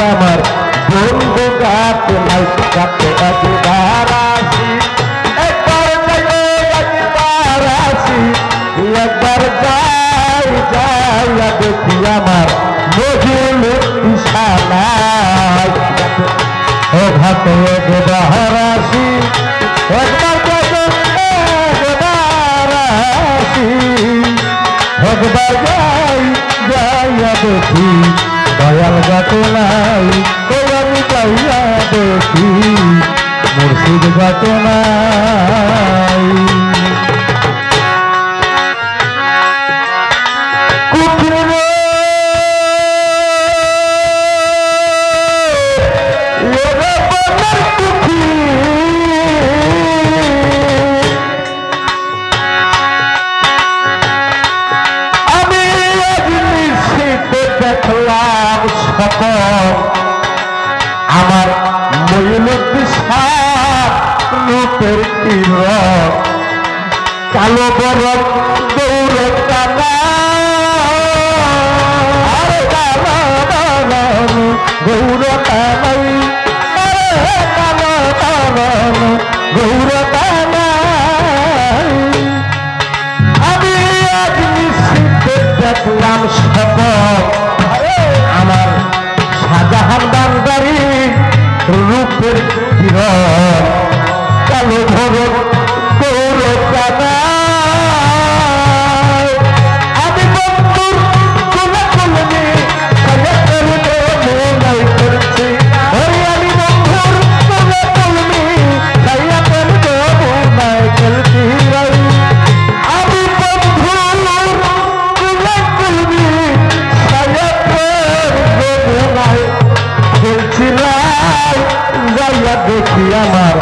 আমার বন্ধু গাতে নাই গাতে একবার আসি একবার যাইলে একবার আসি একবার যাই যাইয়া দেখি আমার মজুল ইশানায় ও ঘাটে একবার আসি একবার একবার যাই যাইয়া দেখি দয়াল গাতে নাই আমি যাইয়া দেখি মুর্শিদ গাতে নাই আমার রূপের তীরক কালো বরফ দৌড়ে টানা গৌর টানাই গৌর টানাই আমি আজ নিশ্চিত দেখলাম শপথ আমার শাহজাহান বান্দারি রূপের কিরণ কালো ভরত গৌর টানা আমি বন্ধুর কোলে কোলে মনাই করছি আমি বন্ধুর কোলে কোলে মনাই করছি আমি বন্ধুর কোলে কোলে যাইয়া দেখি আমার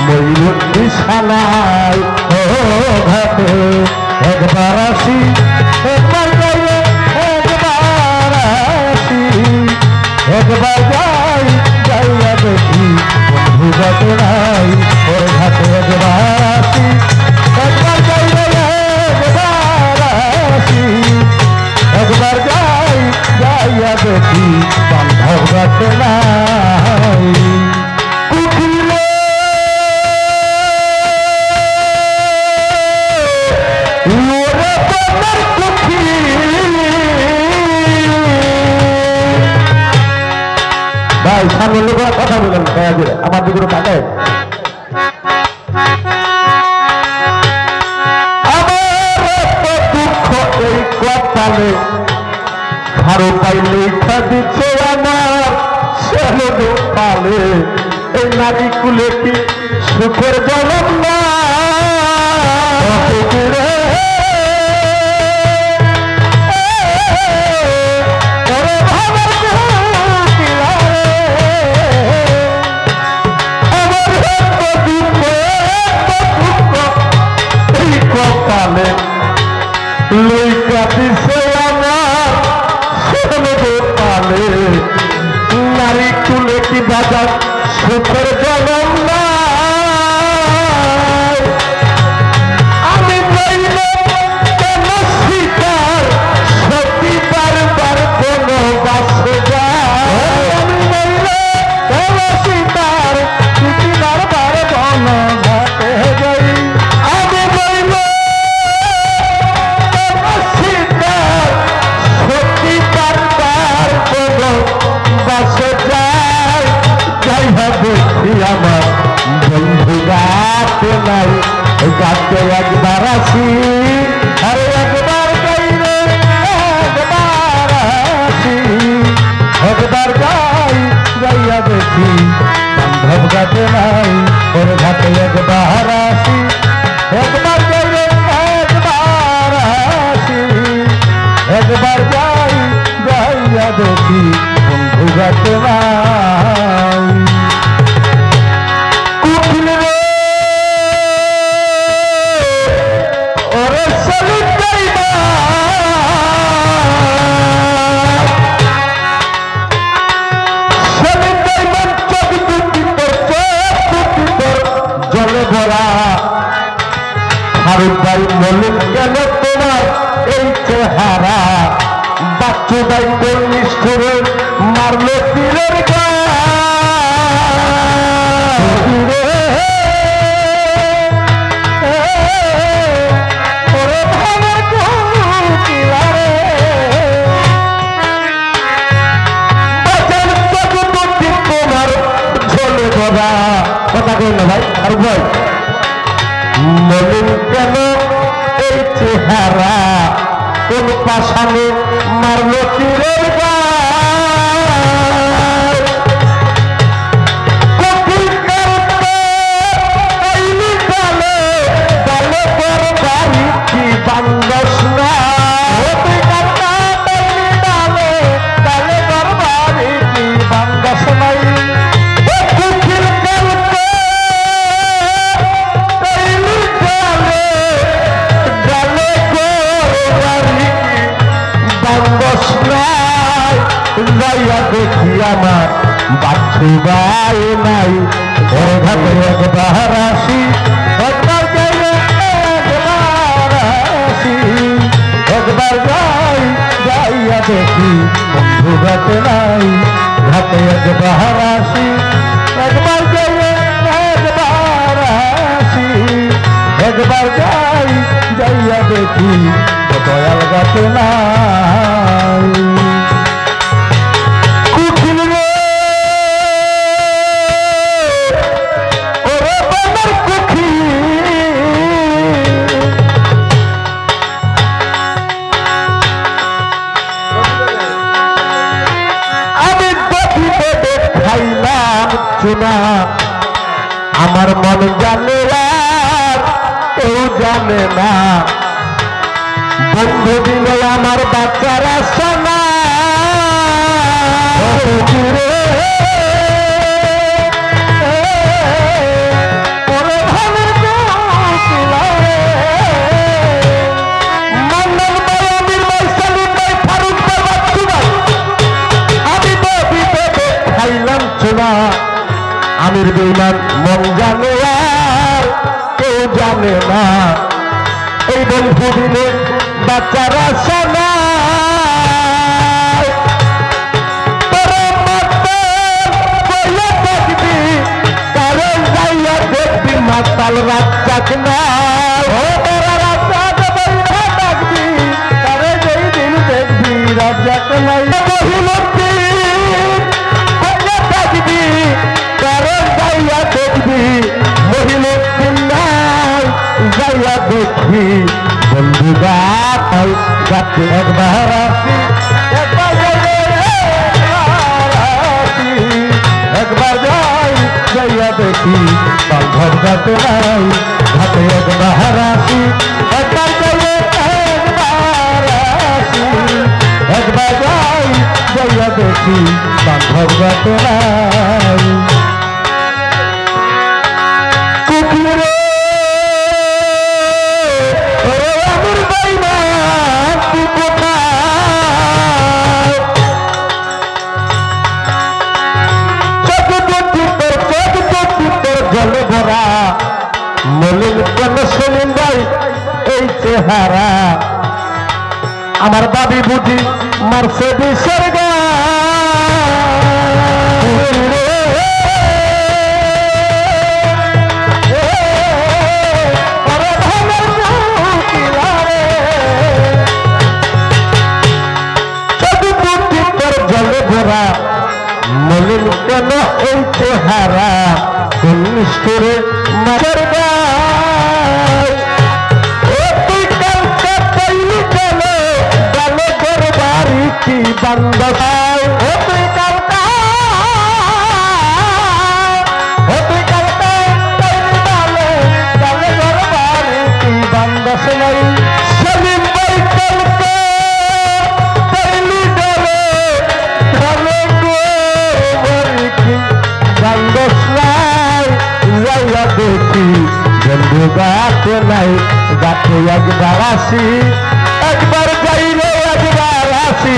ময়ূর বিছানায় ও ঘাটে একবার আসি একবার যাইলে একবার আসি একবার যাই যাইয়া দেখি বন্ধু ঘাটে নাই ওর ঘাটে একবার আসি একবার যাইলে একবার আসি একবার যাই যাইয়া দেখি বান্ধব ঘাটে নাই ভাই সামনে লোকেরা কথা বলেন আমার দিকে তাকায় আমার দুঃখ এই কপালে আরো পাইলে দিচ্ছে আমার ছেলে পালে এই নারী কুলে কি সুখের জনম না নারী কুলে কি বাজার সুখের জনম না আমি বললে কেন শিকার সত্যি বারবার কোন বাসে যায় আমি বললে কেন শিকার সত্যি বারবার কোন ঘাটে যাই আমি বললে কেন শিকার সত্যি বারবার কোন বাসে যায় যাই হবে আমার বন্ধু গাতে নাই গাতে একবার আসি আরে একবার যাইলে একবার আসি একবার যাই যাইয়া দেখি বান্ধব গাতে নাই ওর ঘাটে একবার আসি একবার যাইলে একবার আসি একবার যাই যাইয়া দেখি বন্ধু গাতে নাই ভাই বলুন কেন তোমার এই চেহারা বাচ্চু ভাই নিষ্ঠুরের মারলো তীরের কথা কই না ভাই আর বল মলিন কেন এই চেহারা কোন পাশানে মারলো তীরের দেখি আমার বাচ্চু বাই নাই ওর ঘাটে একবার আসি একবার একবার যাই যাইয়া দেখি বন্ধু ঘাটে নাই ঘাটে একবার আসি একবার একবার আসি একবার যাই যাইয়া দেখি দয়াল ঘাটে নাই আমার মন জানে কেউ জানে না বন্ধু দিল আমার বাচ্চারা সোনা খাইলাম সোনা আমির বেইমান মন জানে আর কেউ জানে না এই বন্ধু দিলে বাচ্চারা সোনা দেখবি কারণ যাইয়া দেখবি মাতাল রাত চাক না ডাকবি কারে যেই দিন দেখবি রাত যাক নাই থাকবি কারণ যাইয়া দেখবি মহিলা যাইয়া দেখবি বন্ধু গাই গাছে একবার আসি একবার একবার যাই যাইয়া দেখি বান্ধব গাতে নাই ঘাটে একবার আসি একবার একবার আসি একবার যাই যাইয়া দেখি বান্ধব গাতে নাই জলে ভরা মলিন কেন সেলিম ভাই এই চেহারা আমার দাবি বুঝি মার্সিডিসের জলে ভরা মলিন কেন এই চেহারা কোন মিস্তুরে মার তুই কালকে পাইলি কেন গালে তোর বাড়ি কি বান্দ তুই কালকা তুই কালকে পাইলি গালে গালে তোর বাড়ি কি বান্দ নাই সেলিম ভাই কালকে পাইলি গালে গালে তোর বাড়ি কি বান্দ যাইয়া দেখি বন্ধু গাছে নাই গাছে একবার আসি একবার যাইলে একবার আসি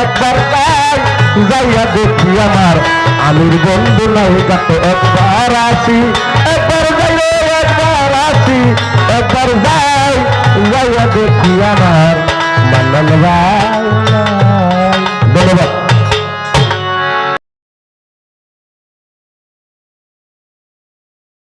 একবার তাই যাইয়া দেখি আমার আমির বন্ধু নাই গাছে একবার আসি একবার যাইলে একবার আসি একবার যাই যাইয়া দেখি আমার মান্নান ভাই